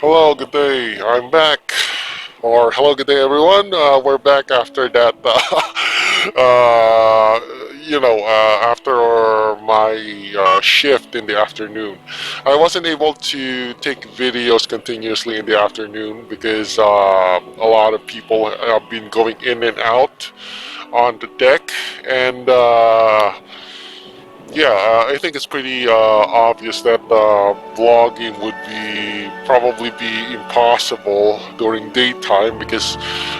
Hello, good day. I'm back. Or hello, good day, everyone. We're back after that. After my shift in the afternoon, I wasn't able to take videos continuously in the afternoon because a lot of people have been going in and out on the deck, and I think it's pretty obvious that vlogging would probably be impossible during daytime because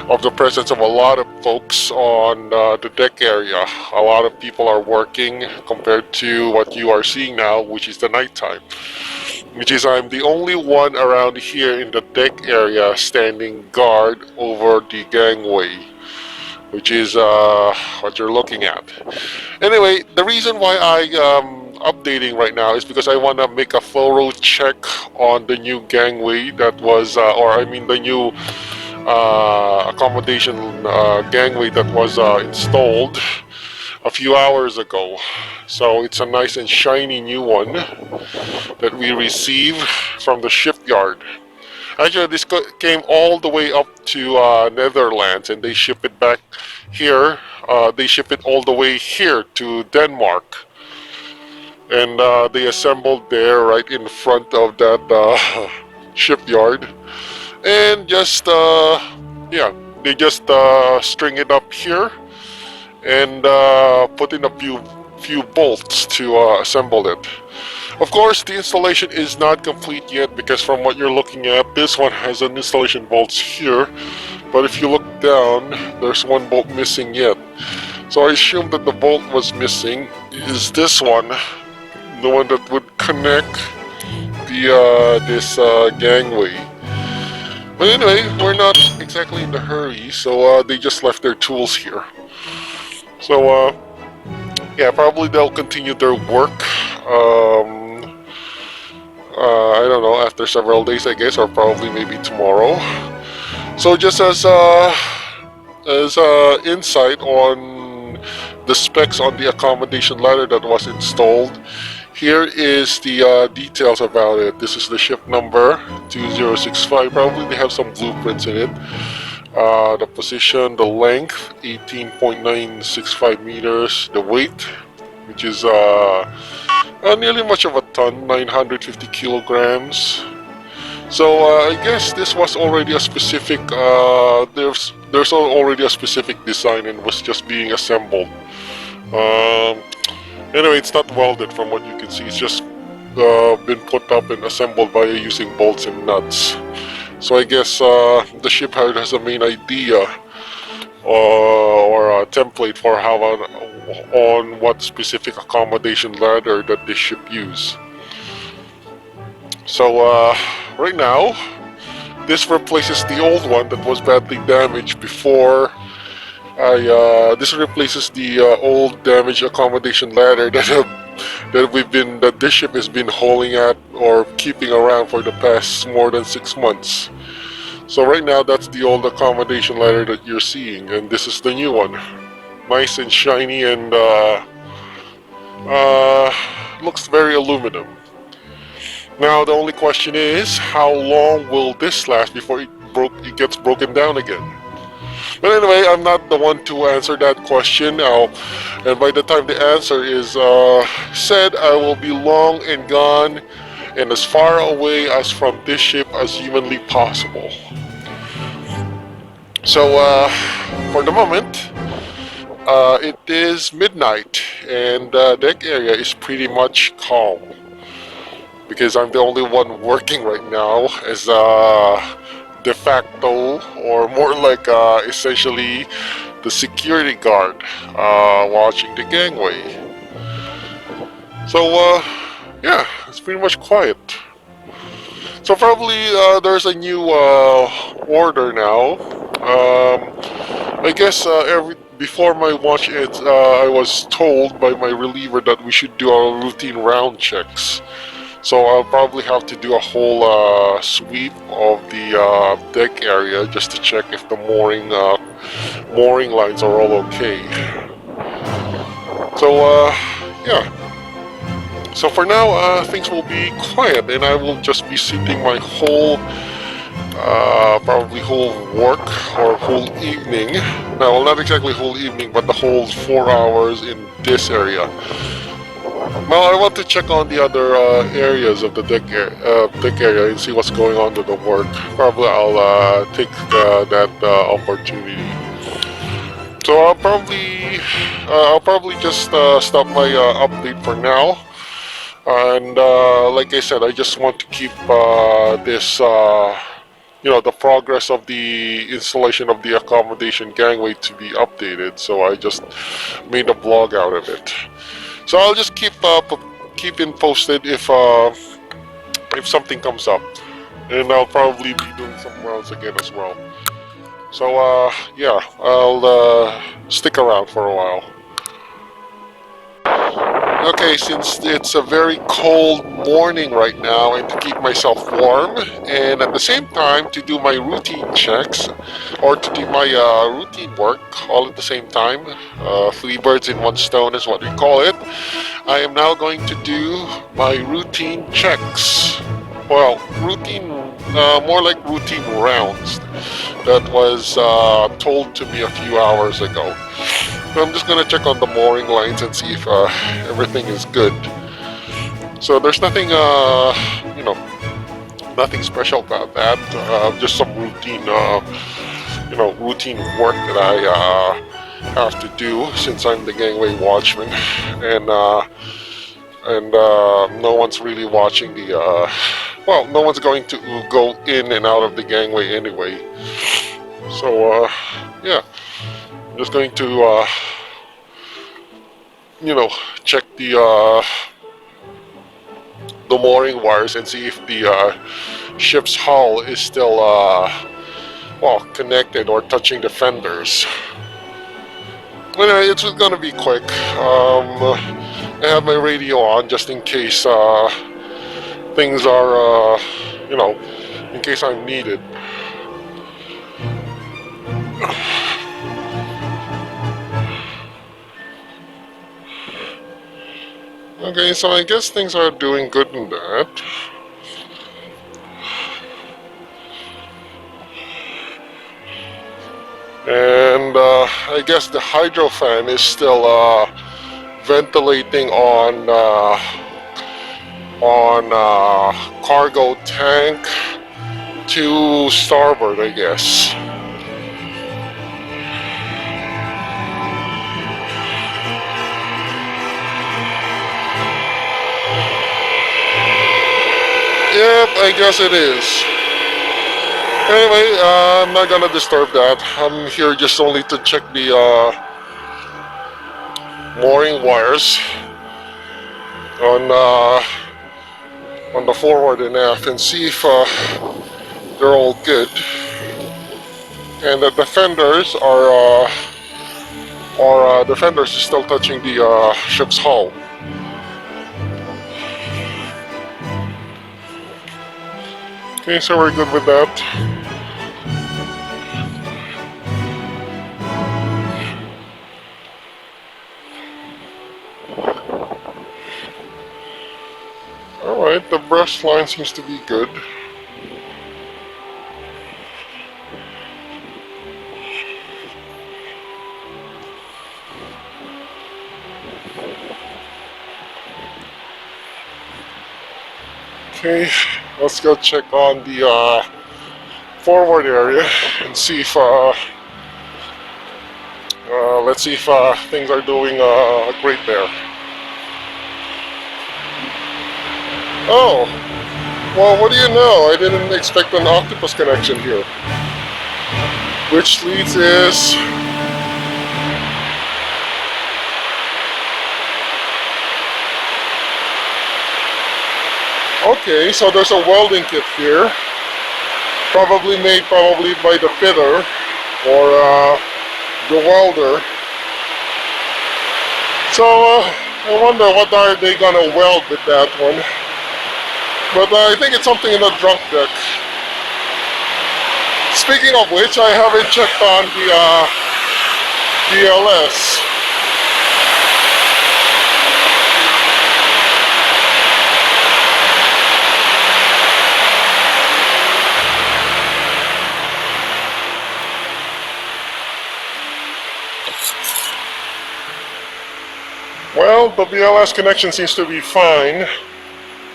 of the presence of a lot of folks on the deck area. A lot of people are working compared to what you are seeing now, which is the nighttime. Which is I'm the only one around here in the deck area standing guard over the gangway, which is what you're looking at. Anyway, the reason why I updating right now is because I want to make a thorough check on the new gangway that was, or I mean the new accommodation gangway that was installed a few hours ago. So it's a nice and shiny new one that we received from the shipyard. Actually, this came all the way up to Netherlands, and they ship it back here. They ship it all the way here to Denmark, and they assembled there right in front of that shipyard, and they just string it up here and put in a few bolts to assemble it. Of course, the installation is not complete yet because from what you're looking at, this one has an installation bolts here, but if you look down, there's one bolt missing yet. So I assume that the bolt was missing is this one, the one that would connect this gangway. But anyway, we're not exactly in the hurry, so they just left their tools here. So probably they'll continue their work. I don't know, after several days, I guess, or probably maybe tomorrow. So just as insight on the specs on the accommodation ladder that was installed, here is the details about it. This is the ship number 2065. Probably they have some blueprints in it. The position, the length 18.965 meters, the weight, which is nearly much of a ton, 950 kilograms. So I guess this was already a specific, there's already a specific design and was just being assembled. Anyway, it's not welded from what you can see, it's just been put up and assembled by using bolts and nuts. So I guess the shipyard has a main idea or a template for how on what specific accommodation ladder that this ship use. So right now, this replaces the old one that was badly damaged before. This replaces the old damaged accommodation ladder that this ship has been hauling at or keeping around for the past more than 6 months. So right now, that's the old accommodation ladder that you're seeing, and this is the new one. Nice and shiny and looks very aluminum. Now the only question is, how long will this last before it gets broken down again? But anyway, I'm not the one to answer that question now, and by the time the answer is said, I will be long and gone and as far away as from this ship as humanly possible. So for the moment, it is midnight and the deck area is pretty much calm because I'm the only one working right now as de facto, or more like essentially the security guard watching the gangway. So it's pretty much quiet. So probably there's a new order now. I guess before my watch ends, I was told by my reliever that we should do our routine round checks. So I'll probably have to do a whole sweep of the deck area just to check if the mooring lines are all okay. So So for now, things will be quiet, and I will just be sitting my whole, probably whole work or whole evening. No, well, not exactly whole evening, but the whole 4 hours in this area. Well, I want to check on the other areas of the deck area and see what's going on with the work. Probably I'll take that opportunity. So I'll probably just stop my update for now. And like I said, I just want to keep this, the progress of the installation of the accommodation gangway to be updated. So I just made a vlog out of it. So I'll just keeping posted if something comes up, and I'll probably be doing some rounds again as well. So yeah, I'll stick around for a while. Okay, since it's a very cold morning right now, and to keep myself warm, and at the same time to do my routine checks, or to do my routine work all at the same time, 3 birds in 1 stone is what we call it, I am now going to do my routine checks. Well, routine, more like routine rounds that was told to me a few hours ago. So I'm just gonna check on the mooring lines and see if everything is good. So there's nothing, nothing special about that. Just some routine, routine work that I have to do since I'm the gangway watchman, and no one's really watching the. No one's going to go in and out of the gangway anyway. So yeah, I'm just going to. Check the mooring wires and see if the ship's hull is still connected or touching the fenders. Anyway, it's gonna be quick. I have my radio on just in case things are in case I'm needed. Okay, so I guess things are doing good in that. And I guess the hydro fan is still ventilating on cargo tank to starboard, I guess. Yep, I guess it is. Anyway, I'm not gonna disturb that. I'm here just only to check the mooring wires on the forward and aft and see if they're all good. And the defenders are defenders is still touching the ship's hull. Okay, so we're good with that. Alright, the brush line seems to be good. Okay, let's go check on the forward area and see if let's see if things are doing great there. Oh, well, what do you know? I didn't expect an octopus connection here. Which leads is... Okay, so there's a welding kit here. Probably made by the fitter or the welder. So I wonder what are they gonna weld with that one. But I think it's something in the drunk deck. Speaking of which, I haven't checked on the DLS. Well, the BLS connection seems to be fine.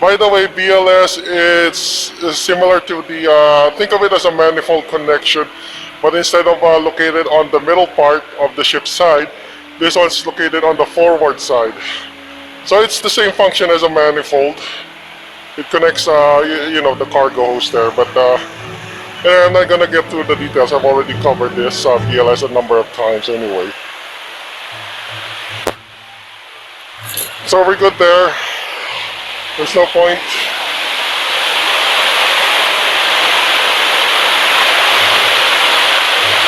By the way, BLS is similar to the, think of it as a manifold connection, but instead of located on the middle part of the ship's side, this one's located on the forward side. So it's the same function as a manifold. It connects, you know, the cargo hose there, but I'm not gonna get through the details. I've already covered this BLS a number of times anyway. So we're good there. There's no point.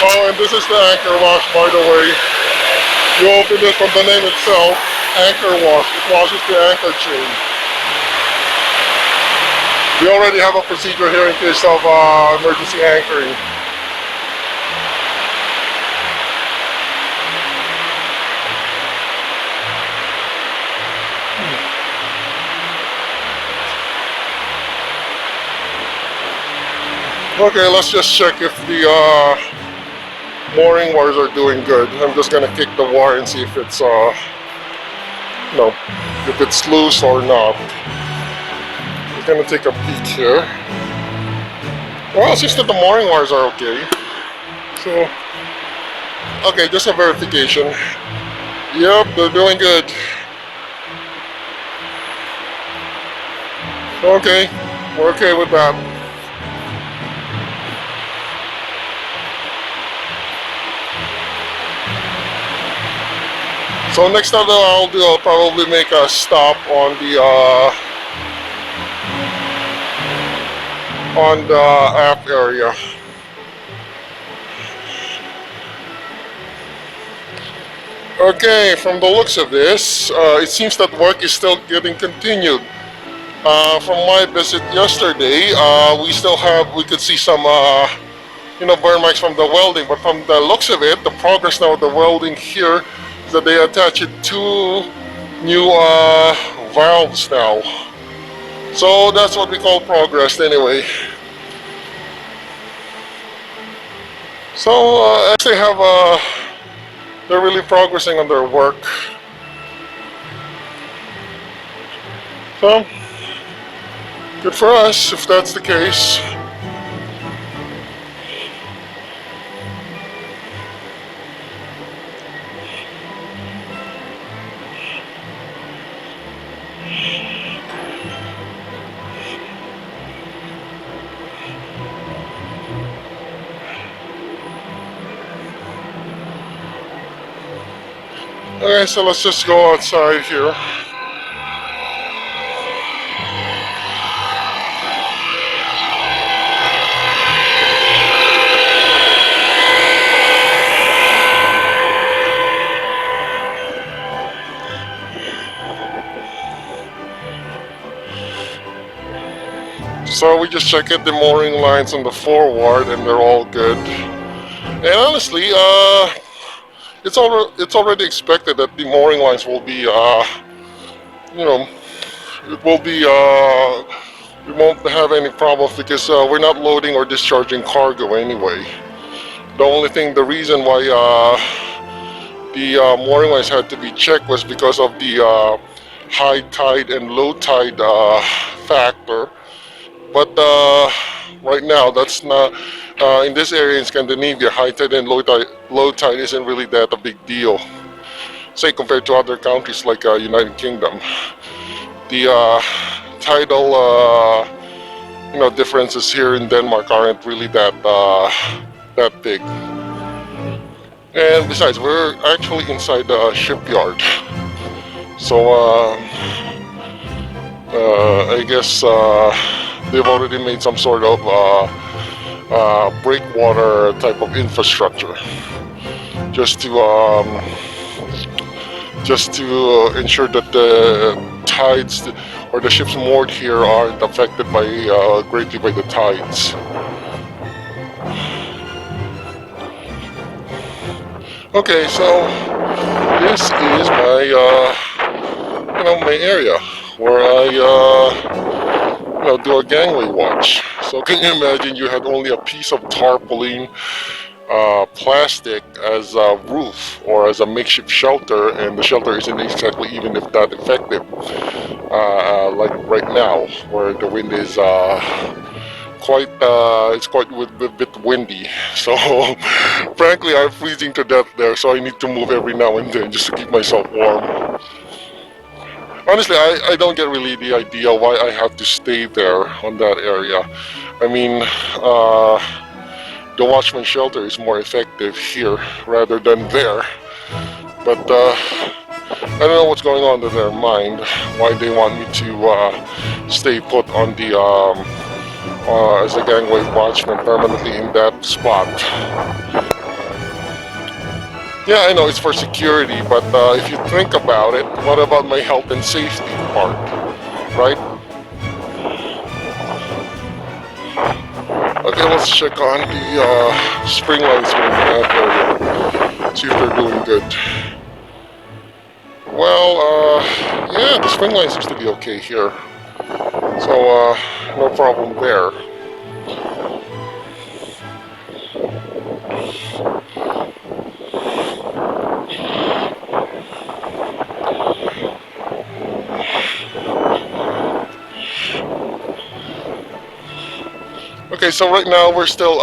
Oh, and this is the anchor wash, by the way. You open it from the name itself, anchor wash. It washes the anchor chain. We already have a procedure here in case of emergency anchoring. Okay, let's just check if the mooring wires are doing good. I'm just gonna kick the wire and see if it's no, if it's loose or not. I'm gonna take a peek here. Well, it seems that the mooring wires are okay. So, okay, just a verification. Yep, they're doing good. Okay, we're okay with that. So next time that I'll probably make a stop on the aft area. Okay, from the looks of this, it seems that work is still getting continued. From my visit yesterday, we could see some you know, burn marks from the welding, but from the looks of it, the progress now of the welding here is that they attach it to new valves now. So that's what we call progress anyway. So as they have, they're really progressing on their work. So good for us if that's the case. Okay, so let's just go outside here. So we just checked the mooring lines on the forward and they're all good. And honestly, it's already expected that the mooring lines will be, you know, it will be, we won't have any problems because we're not loading or discharging cargo anyway. The only thing, the reason why the mooring lines had to be checked was because of the high tide and low tide factor. But right now, that's not, in this area in Scandinavia, high tide and low tide isn't really that a big deal. Say compared to other countries like United Kingdom. The tidal you know, differences here in Denmark aren't really that that big. And besides, we're actually inside the shipyard. So I guess they've already made some sort of breakwater type of infrastructure just to ensure that the tides or the ships moored here aren't affected by greatly by the tides. Okay, so this is my you know, my area where I do a gangway watch. So can you imagine you had only a piece of tarpaulin plastic as a roof or as a makeshift shelter, and the shelter isn't exactly even if that effective. Like right now, where the wind is it's quite a bit windy. So frankly, I'm freezing to death there. So I need to move every now and then just to keep myself warm. Honestly, I don't get really the idea why I have to stay there on that area. I mean, the watchman shelter is more effective here rather than there. But I don't know what's going on in their mind, why they want me to stay put on the as a gangway watchman permanently in that spot. Yeah, I know it's for security, but if you think about it, what about my health and safety part, right? Okay, let's check on the spring lines here in that area, see if they're doing good. Well, yeah, the spring line seems to be okay here, so no problem there. Okay, so right now we're still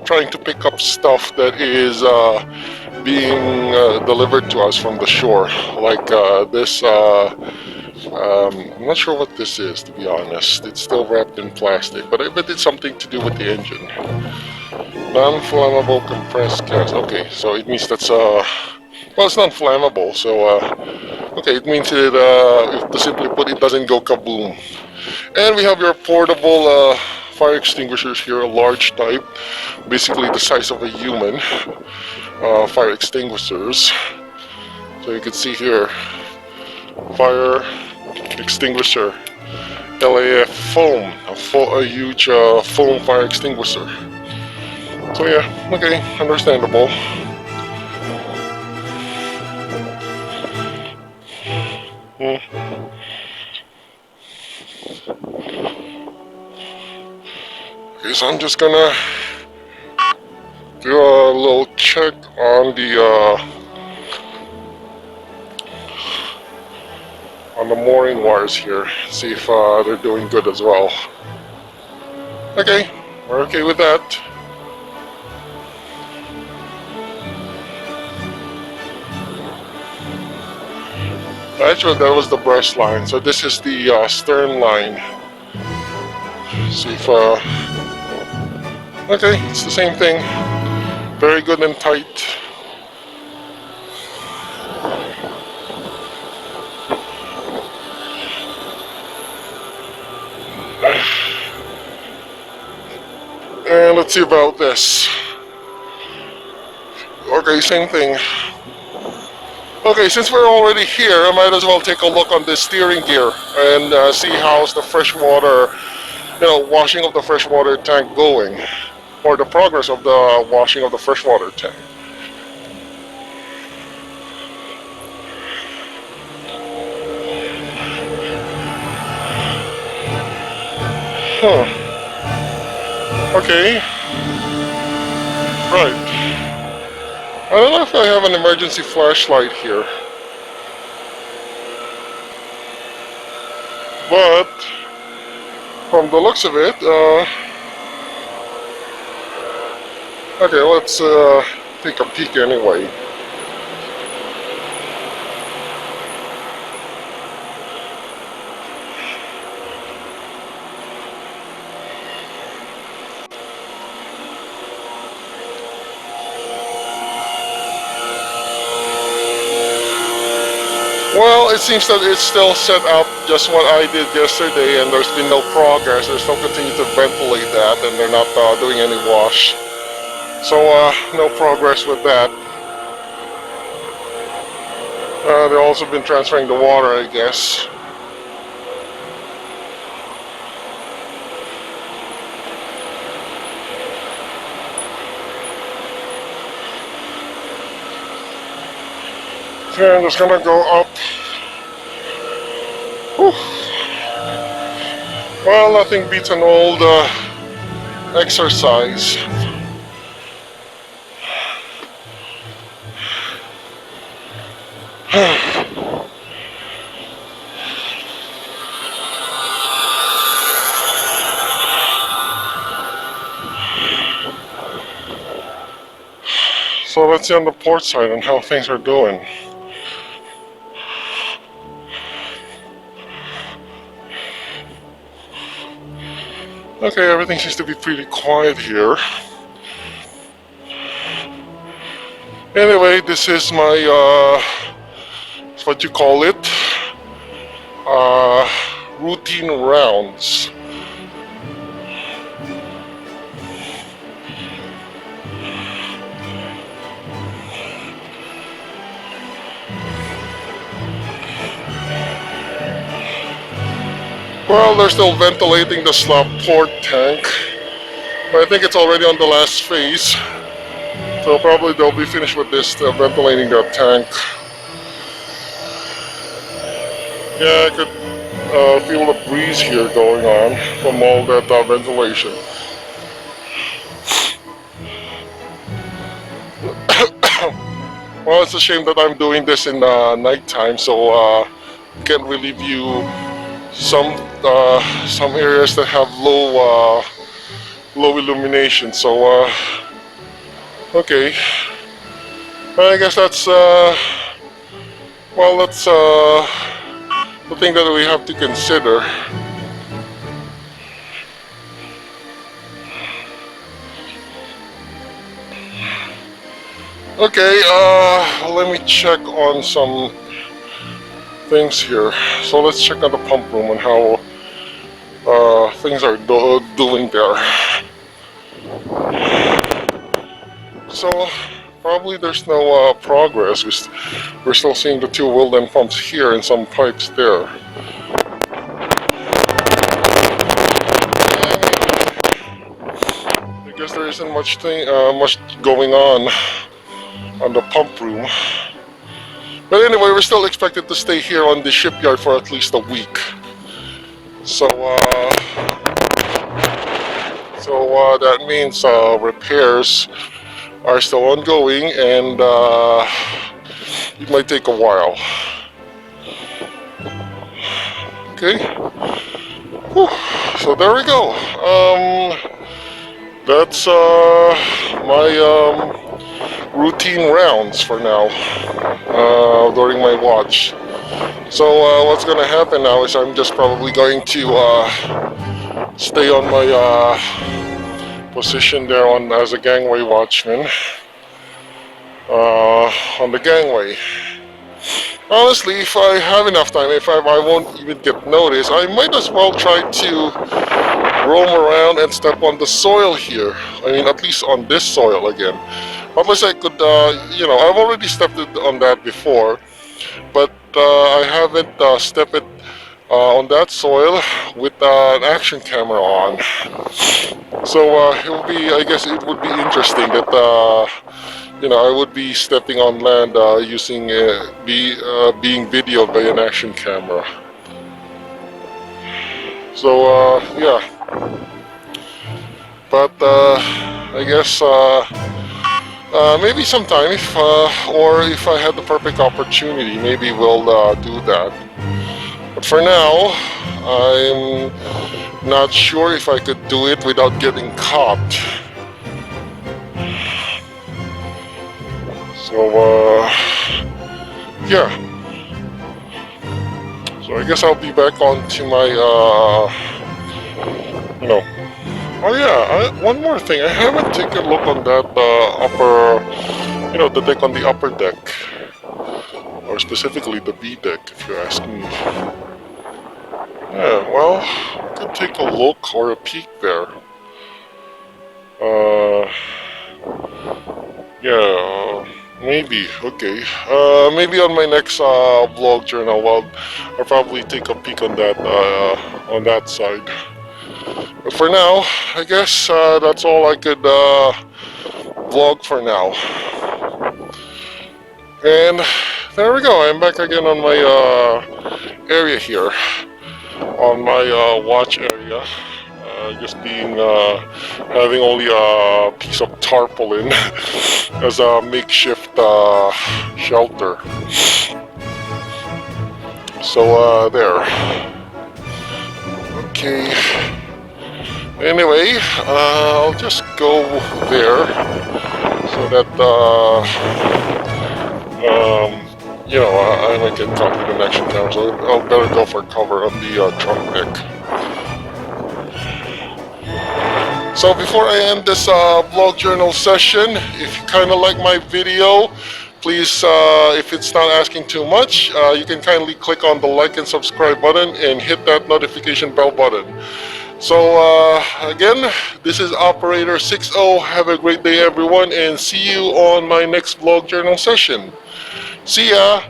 trying to pick up stuff that is being delivered to us from the shore, like this. I'm not sure what this is, to be honest. It's still wrapped in plastic, but I bet it's something to do with the engine. Non-flammable compressed gas. Okay, so it means that's well, it's non-flammable, so okay, it means that if to simply put, it doesn't go kaboom. And we have your portable fire extinguishers here, a large type, basically the size of a human. Fire extinguishers. So you can see here, fire extinguisher, LAF foam, a huge foam fire extinguisher. So yeah, okay, understandable. Okay, so I'm just gonna do a little check on the mooring wires here, see if they're doing good as well. Okay, we're okay with that. Actually, that was the breast line, so this is the stern line. See if okay, it's the same thing. Very good and tight. And let's see about this. Okay, same thing. Okay, since we're already here, I might as well take a look on this steering gear and see how's the freshwater, washing of the freshwater tank going, or the progress of the washing of the freshwater tank. Huh. Okay. Right. I don't know if I have an emergency flashlight here. But from the looks of it, okay, let's take a peek anyway. Well, it seems that it's still set up just what I did yesterday, and there's been no progress. They're still continuing to ventilate that, and they're not doing any wash. So, no progress with that. They've also been transferring the water, I guess. Okay, I'm just gonna go up. Whew. Well, nothing beats an old exercise. So let's see on the port side and how things are doing. Okay, everything seems to be pretty quiet here. Anyway, this is my, what you call it, routine rounds. Well, they're still ventilating the slab port tank, but I think it's already on the last phase. So probably they'll be finished with this, ventilating that tank. Yeah, I could feel the breeze here going on from all that ventilation. Well, it's a shame that I'm doing this in nighttime, so can't really view some areas that have low illumination. So okay, I guess that's well, that's the thing that we have to consider. Okay, let me check on some things here. So let's check on the pump room and how things are doing there. So probably there's no progress. We're still seeing the 2 Wilden pumps here and some pipes there. I guess there isn't much going on the pump room. But anyway, we're still expected to stay here on the shipyard for at least a week. So that means repairs are still ongoing, and it might take a while. Okay. Whew. So there we go. That's my routine rounds for now during my watch. So what's gonna happen now is I'm just probably going to stay on my position there as a gangway watchman on the gangway. Honestly, if I have enough time, if I won't even get noticed, I might as well try to roam around and step on the soil here. I mean, at least on this soil again. Unless I could, I've already stepped on that before, but I haven't stepped it on that soil with an action camera on. So I guess it would be interesting that I would be stepping on land using being videoed by an action camera. So yeah, but I guess maybe sometime, or if I had the perfect opportunity, maybe we'll do that. But for now, I'm not sure if I could do it without getting caught. So yeah. So I guess I'll be back onto my Oh yeah, one more thing. I haven't taken a look on that upper, the deck on the upper deck, or specifically the B deck, if you ask me. Yeah, well, I could take a look or a peek there. Yeah, maybe. Okay. Maybe on my next vlog journal, I'll probably take a peek on that side. But for now, I guess that's all I could vlog for now. And there we go. I'm back again on my area here, on my watch area. Just having only a piece of tarpaulin as a makeshift shelter. So there. Okay. Anyway, I'll just go there so that I might get caught with an action cam, so I'll better go for cover on the trunk deck. So before I end this vlog journal session, if you kind of like my video, please, if it's not asking too much, you can kindly click on the like and subscribe button and hit that notification bell button. So again, this is Operator 60. Have a great day, everyone, and see you on my next vlog journal session. See ya!